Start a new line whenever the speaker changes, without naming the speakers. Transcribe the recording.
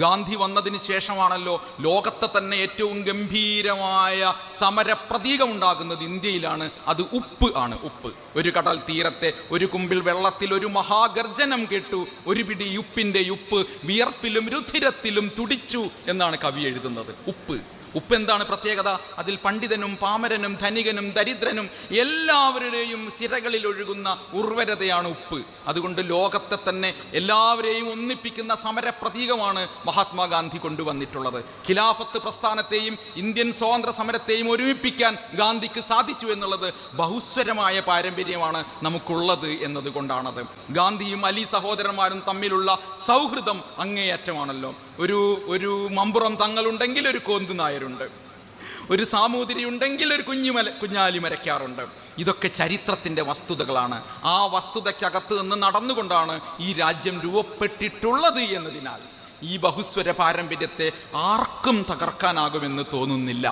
ഗാന്ധി വന്നതിന് ശേഷമാണല്ലോ ലോകത്തെ തന്നെ ഏറ്റവും ഗംഭീരമായ സമരപ്രതീകം ഉണ്ടാകുന്നത് ഇന്ത്യയിലാണ്. അത് ഉപ്പ് ആണ്. ഉപ്പ്. ഒരു കടൽ തീരത്തെ ഒരു കുമ്പിൽ വെള്ളത്തിൽ ഒരു മഹാഗർജനം കേട്ടു, ഒരു പിടി ഉപ്പിൻ്റെ ഉപ്പ് വിയർപ്പിലും രുധിരത്തിലും തുടിച്ചു എന്നാണ് കവി എഴുതുന്നത്. ഉപ്പ്. ഉപ്പ് എന്താണ് പ്രത്യേകത? അതിൽ പണ്ഡിതനും പാമരനും ധനികനും ദരിദ്രനും എല്ലാവരുടെയും സിരകളിൽ ഒഴുകുന്ന ഉർവരതയാണ് ഉപ്പ്. അതുകൊണ്ട് ലോകത്തെ തന്നെ എല്ലാവരെയും ഒന്നിപ്പിക്കുന്ന സമരപ്രതീകമാണ് മഹാത്മാഗാന്ധി കൊണ്ടുവന്നിട്ടുള്ളത്. ഖിലാഫത്ത് പ്രസ്ഥാനത്തെയും ഇന്ത്യൻ സ്വാതന്ത്ര്യ സമരത്തെയും ഒരുമിപ്പിക്കാൻ ഗാന്ധിക്ക് സാധിച്ചു എന്നുള്ളത് ബഹുസ്വരമായ പാരമ്പര്യമാണ് നമുക്കുള്ളത് എന്നതുകൊണ്ടാണത്. ഗാന്ധിയും അലി സഹോദരന്മാരും തമ്മിലുള്ള സൗഹൃദം അങ്ങേയറ്റമാണല്ലോ. ഒരു മമ്പുറം തങ്ങളുണ്ടെങ്കിൽ ഒരു കോന്തു നായരുണ്ട്, ഒരു സാമൂതിരി ഉണ്ടെങ്കിൽ ഒരു കുഞ്ഞാലി മരയ്ക്കാറുണ്ട്. ഇതൊക്കെ ചരിത്രത്തിൻ്റെ വസ്തുതകളാണ്. ആ വസ്തുതയ്ക്കകത്ത് നിന്ന് നടന്നുകൊണ്ടാണ് ഈ രാജ്യം രൂപപ്പെട്ടിട്ടുള്ളത് എന്നതിനാൽ ഈ ബഹുസ്വര പാരമ്പര്യത്തെ ആർക്കും തകർക്കാനാകുമെന്ന് തോന്നുന്നില്ല.